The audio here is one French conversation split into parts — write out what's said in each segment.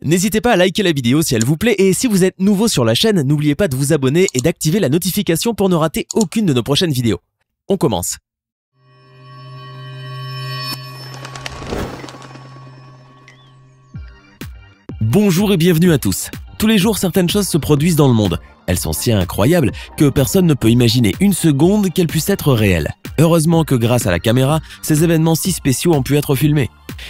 N'hésitez pas à liker la vidéo si elle vous plaît et si vous êtes nouveau sur la chaîne, n'oubliez pas de vous abonner et d'activer la notification pour ne rater aucune de nos prochaines vidéos. On commence. Bonjour et bienvenue à tous. Tous les jours, certaines choses se produisent dans le monde. Elles sont si incroyables que personne ne peut imaginer une seconde qu'elles puissent être réelles. Heureusement que grâce à la caméra, ces événements si spéciaux ont pu être filmés.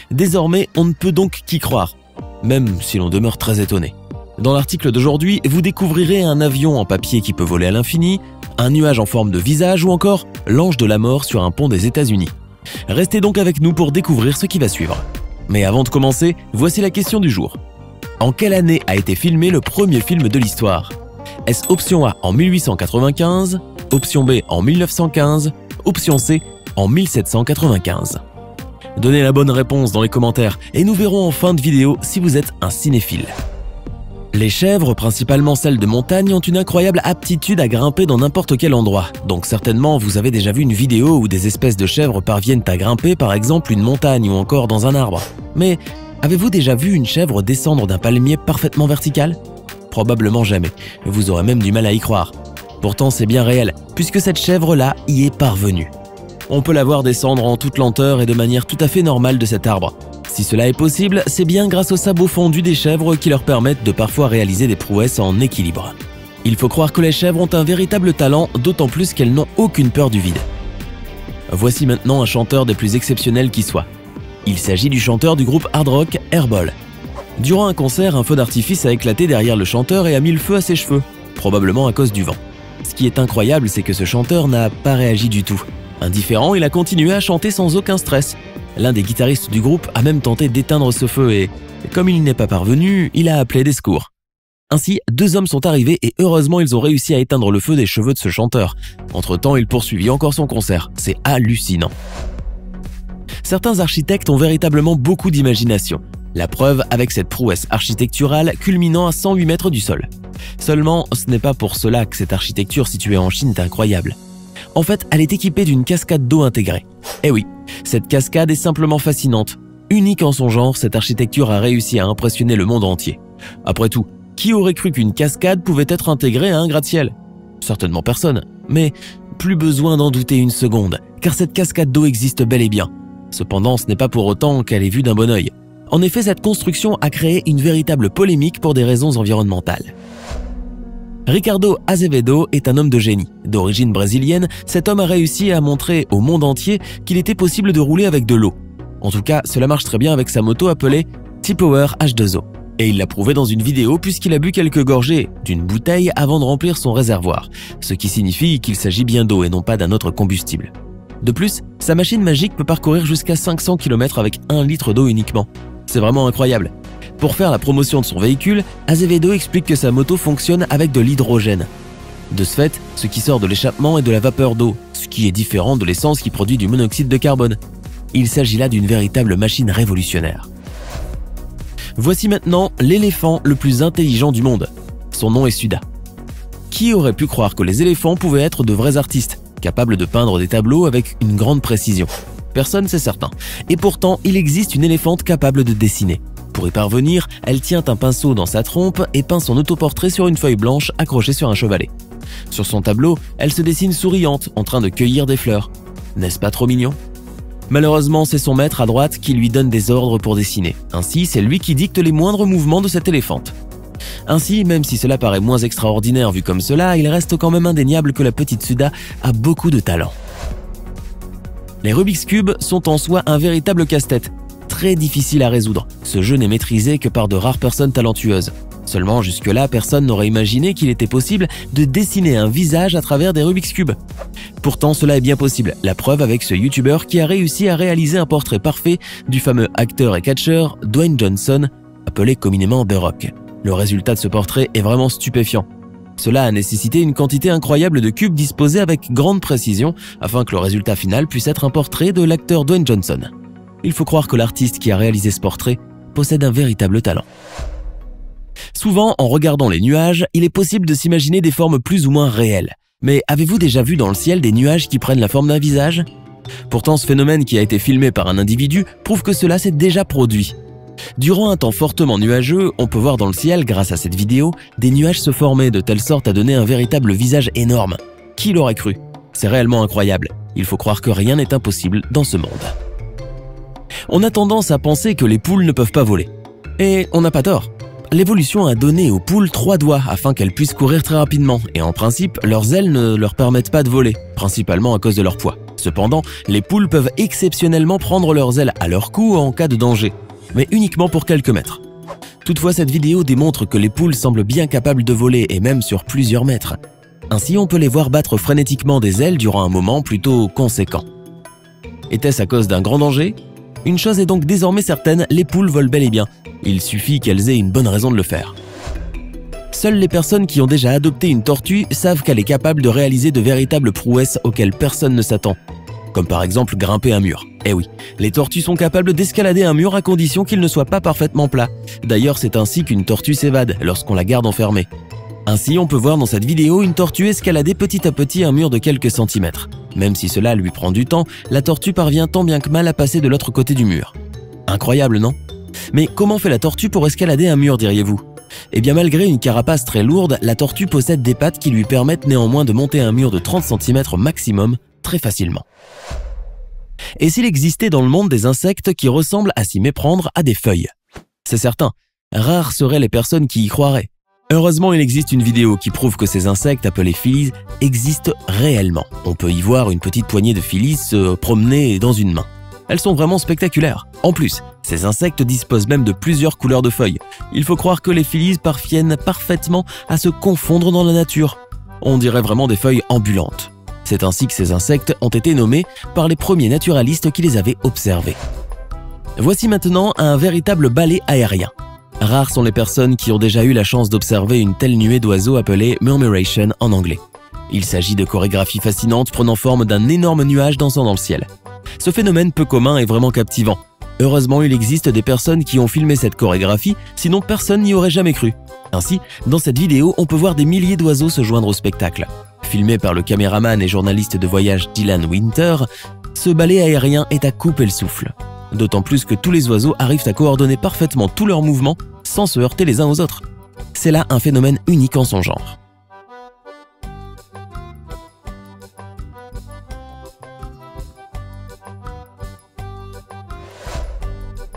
Désormais, on ne peut donc qu'y croire, même si l'on demeure très étonné. Dans l'article d'aujourd'hui, vous découvrirez un avion en papier qui peut voler à l'infini, un nuage en forme de visage ou encore l'ange de la mort sur un pont des États-Unis. Restez donc avec nous pour découvrir ce qui va suivre. Mais avant de commencer, voici la question du jour. En quelle année a été filmé le premier film de l'histoire? Est-ce option A en 1895, option B en 1915, option C en 1795? Donnez la bonne réponse dans les commentaires et nous verrons en fin de vidéo si vous êtes un cinéphile. Les chèvres, principalement celles de montagne, ont une incroyable aptitude à grimper dans n'importe quel endroit. Donc certainement vous avez déjà vu une vidéo où des espèces de chèvres parviennent à grimper par exemple une montagne ou encore dans un arbre. Mais avez-vous déjà vu une chèvre descendre d'un palmier parfaitement vertical? Probablement jamais, vous aurez même du mal à y croire. Pourtant c'est bien réel, puisque cette chèvre-là y est parvenue. On peut la voir descendre en toute lenteur et de manière tout à fait normale de cet arbre. Si cela est possible, c'est bien grâce aux sabots fondus des chèvres qui leur permettent de parfois réaliser des prouesses en équilibre. Il faut croire que les chèvres ont un véritable talent, d'autant plus qu'elles n'ont aucune peur du vide. Voici maintenant un chanteur des plus exceptionnels qui soit. Il s'agit du chanteur du groupe hard rock Airboll. Durant un concert, un feu d'artifice a éclaté derrière le chanteur et a mis le feu à ses cheveux, probablement à cause du vent. Ce qui est incroyable, c'est que ce chanteur n'a pas réagi du tout. Indifférent, il a continué à chanter sans aucun stress. L'un des guitaristes du groupe a même tenté d'éteindre ce feu et, comme il n'est pas parvenu, il a appelé des secours. Ainsi, deux hommes sont arrivés et heureusement ils ont réussi à éteindre le feu des cheveux de ce chanteur. Entre-temps, il poursuivit encore son concert. C'est hallucinant. Certains architectes ont véritablement beaucoup d'imagination. La preuve avec cette prouesse architecturale culminant à 108 mètres du sol. Seulement, ce n'est pas pour cela que cette architecture située en Chine est incroyable. En fait, elle est équipée d'une cascade d'eau intégrée. Eh oui, cette cascade est simplement fascinante. Unique en son genre, cette architecture a réussi à impressionner le monde entier. Après tout, qui aurait cru qu'une cascade pouvait être intégrée à un gratte-ciel? Certainement personne. Mais plus besoin d'en douter une seconde, car cette cascade d'eau existe bel et bien. Cependant, ce n'est pas pour autant qu'elle est vue d'un bon œil. En effet, cette construction a créé une véritable polémique pour des raisons environnementales. Ricardo Azevedo est un homme de génie. D'origine brésilienne, cet homme a réussi à montrer au monde entier qu'il était possible de rouler avec de l'eau. En tout cas, cela marche très bien avec sa moto appelée T-Power H2O. Et il l'a prouvé dans une vidéo puisqu'il a bu quelques gorgées d'une bouteille avant de remplir son réservoir, ce qui signifie qu'il s'agit bien d'eau et non pas d'un autre combustible. De plus, sa machine magique peut parcourir jusqu'à 500 km avec 1 litre d'eau uniquement. C'est vraiment incroyable. Pour faire la promotion de son véhicule, Azevedo explique que sa moto fonctionne avec de l'hydrogène. De ce fait, ce qui sort de l'échappement est de la vapeur d'eau, ce qui est différent de l'essence qui produit du monoxyde de carbone. Il s'agit là d'une véritable machine révolutionnaire. Voici maintenant l'éléphant le plus intelligent du monde. Son nom est Suda. Qui aurait pu croire que les éléphants pouvaient être de vrais artistes, capables de peindre des tableaux avec une grande précision? Personne, c'est certain. Et pourtant, il existe une éléphante capable de dessiner. Pour y parvenir, elle tient un pinceau dans sa trompe et peint son autoportrait sur une feuille blanche accrochée sur un chevalet. Sur son tableau, elle se dessine souriante, en train de cueillir des fleurs. N'est-ce pas trop mignon? Malheureusement, c'est son maître à droite qui lui donne des ordres pour dessiner. Ainsi, c'est lui qui dicte les moindres mouvements de cette éléphante. Ainsi, même si cela paraît moins extraordinaire vu comme cela, il reste quand même indéniable que la petite Suda a beaucoup de talent. Les Rubik's Cube sont en soi un véritable casse-tête, très difficile à résoudre. Ce jeu n'est maîtrisé que par de rares personnes talentueuses. Seulement jusque-là, personne n'aurait imaginé qu'il était possible de dessiner un visage à travers des Rubik's Cube. Pourtant, cela est bien possible, la preuve avec ce YouTuber qui a réussi à réaliser un portrait parfait du fameux acteur et catcheur Dwayne Johnson, appelé communément The Rock. Le résultat de ce portrait est vraiment stupéfiant. Cela a nécessité une quantité incroyable de cubes disposés avec grande précision afin que le résultat final puisse être un portrait de l'acteur Dwayne Johnson. Il faut croire que l'artiste qui a réalisé ce portrait possède un véritable talent. Souvent, en regardant les nuages, il est possible de s'imaginer des formes plus ou moins réelles. Mais avez-vous déjà vu dans le ciel des nuages qui prennent la forme d'un visage? Pourtant, ce phénomène qui a été filmé par un individu prouve que cela s'est déjà produit. Durant un temps fortement nuageux, on peut voir dans le ciel, grâce à cette vidéo, des nuages se former de telle sorte à donner un véritable visage énorme. Qui l'aurait cru? C'est réellement incroyable. Il faut croire que rien n'est impossible dans ce monde. On a tendance à penser que les poules ne peuvent pas voler. Et on n'a pas tort. L'évolution a donné aux poules 3 doigts afin qu'elles puissent courir très rapidement et en principe, leurs ailes ne leur permettent pas de voler, principalement à cause de leur poids. Cependant, les poules peuvent exceptionnellement prendre leurs ailes à leur cou en cas de danger, mais uniquement pour quelques mètres. Toutefois, cette vidéo démontre que les poules semblent bien capables de voler et même sur plusieurs mètres. Ainsi, on peut les voir battre frénétiquement des ailes durant un moment plutôt conséquent. Était-ce à cause d'un grand danger? Une chose est donc désormais certaine, les poules volent bel et bien. Il suffit qu'elles aient une bonne raison de le faire. Seules les personnes qui ont déjà adopté une tortue savent qu'elle est capable de réaliser de véritables prouesses auxquelles personne ne s'attend. Comme par exemple grimper un mur. Eh oui, les tortues sont capables d'escalader un mur à condition qu'il ne soit pas parfaitement plat. D'ailleurs, c'est ainsi qu'une tortue s'évade lorsqu'on la garde enfermée. Ainsi, on peut voir dans cette vidéo une tortue escalader petit à petit un mur de quelques centimètres. Même si cela lui prend du temps, la tortue parvient tant bien que mal à passer de l'autre côté du mur. Incroyable, non? Mais comment fait la tortue pour escalader un mur, diriez-vous? Eh bien, malgré une carapace très lourde, la tortue possède des pattes qui lui permettent néanmoins de monter un mur de 30 cm maximum très facilement. Et s'il existait dans le monde des insectes qui ressemblent à s'y méprendre à des feuilles? C'est certain, rares seraient les personnes qui y croiraient. Heureusement, il existe une vidéo qui prouve que ces insectes appelés phyllis existent réellement. On peut y voir une petite poignée de phyllis se promener dans une main. Elles sont vraiment spectaculaires. En plus, ces insectes disposent même de plusieurs couleurs de feuilles. Il faut croire que les phyllis parviennent parfaitement à se confondre dans la nature. On dirait vraiment des feuilles ambulantes. C'est ainsi que ces insectes ont été nommés par les premiers naturalistes qui les avaient observés. Voici maintenant un véritable balai aérien. Rares sont les personnes qui ont déjà eu la chance d'observer une telle nuée d'oiseaux appelée murmuration en anglais. Il s'agit de chorégraphies fascinantes prenant forme d'un énorme nuage dansant dans le ciel. Ce phénomène peu commun est vraiment captivant. Heureusement, il existe des personnes qui ont filmé cette chorégraphie, sinon personne n'y aurait jamais cru. Ainsi, dans cette vidéo, on peut voir des milliers d'oiseaux se joindre au spectacle. Filmé par le caméraman et journaliste de voyage Dylan Winter, ce balai aérien est à couper le souffle. D'autant plus que tous les oiseaux arrivent à coordonner parfaitement tous leurs mouvements sans se heurter les uns aux autres. C'est là un phénomène unique en son genre.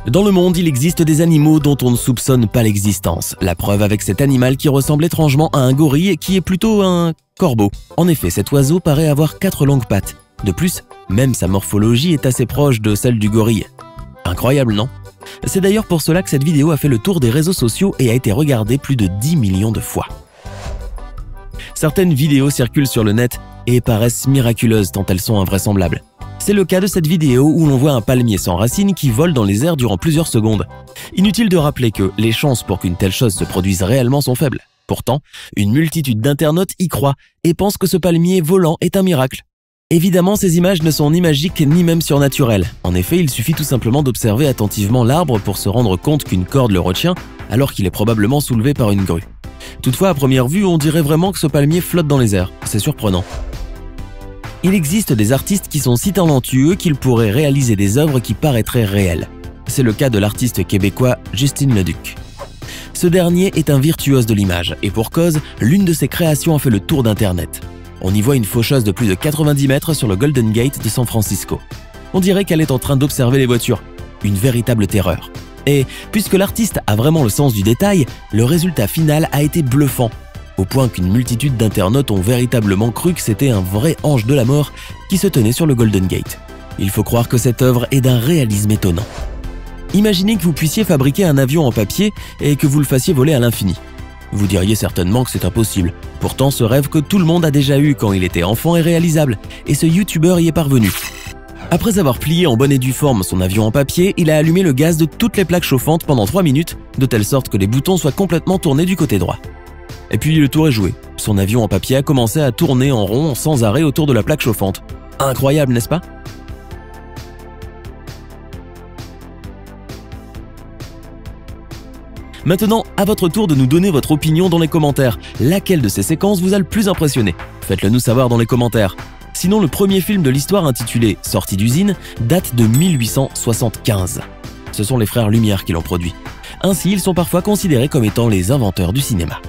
Dans le monde, il existe des animaux dont on ne soupçonne pas l'existence. La preuve avec cet animal qui ressemble étrangement à un gorille et qui est plutôt un corbeau. En effet, cet oiseau paraît avoir 4 longues pattes. De plus, même sa morphologie est assez proche de celle du gorille. Incroyable, non? C'est d'ailleurs pour cela que cette vidéo a fait le tour des réseaux sociaux et a été regardée plus de 10 millions de fois. Certaines vidéos circulent sur le net et paraissent miraculeuses tant elles sont invraisemblables. C'est le cas de cette vidéo où l'on voit un palmier sans racines qui vole dans les airs durant plusieurs secondes. Inutile de rappeler que les chances pour qu'une telle chose se produise réellement sont faibles. Pourtant, une multitude d'internautes y croient et pensent que ce palmier volant est un miracle. Évidemment, ces images ne sont ni magiques ni même surnaturelles. En effet, il suffit tout simplement d'observer attentivement l'arbre pour se rendre compte qu'une corde le retient alors qu'il est probablement soulevé par une grue. Toutefois, à première vue, on dirait vraiment que ce palmier flotte dans les airs. C'est surprenant. Il existe des artistes qui sont si talentueux qu'ils pourraient réaliser des œuvres qui paraîtraient réelles. C'est le cas de l'artiste québécois Justin Leduc. Ce dernier est un virtuose de l'image et pour cause, l'une de ses créations a fait le tour d'Internet. On y voit une faucheuse de plus de 90 mètres sur le Golden Gate de San Francisco. On dirait qu'elle est en train d'observer les voitures. Une véritable terreur. Et puisque l'artiste a vraiment le sens du détail, le résultat final a été bluffant. Au point qu'une multitude d'internautes ont véritablement cru que c'était un vrai ange de la mort qui se tenait sur le Golden Gate. Il faut croire que cette œuvre est d'un réalisme étonnant. Imaginez que vous puissiez fabriquer un avion en papier et que vous le fassiez voler à l'infini. Vous diriez certainement que c'est impossible. Pourtant, ce rêve que tout le monde a déjà eu quand il était enfant est réalisable, et ce youtubeur y est parvenu. Après avoir plié en bonne et due forme son avion en papier, il a allumé le gaz de toutes les plaques chauffantes pendant 3 minutes, de telle sorte que les boutons soient complètement tournés du côté droit. Et puis le tour est joué. Son avion en papier a commencé à tourner en rond sans arrêt autour de la plaque chauffante. Incroyable, n'est-ce pas? Maintenant, à votre tour de nous donner votre opinion dans les commentaires. Laquelle de ces séquences vous a le plus impressionné? Faites-le nous savoir dans les commentaires. Sinon, le premier film de l'histoire intitulé « Sortie d'usine » date de 1875. Ce sont les frères Lumière qui l'ont produit. Ainsi, ils sont parfois considérés comme étant les inventeurs du cinéma.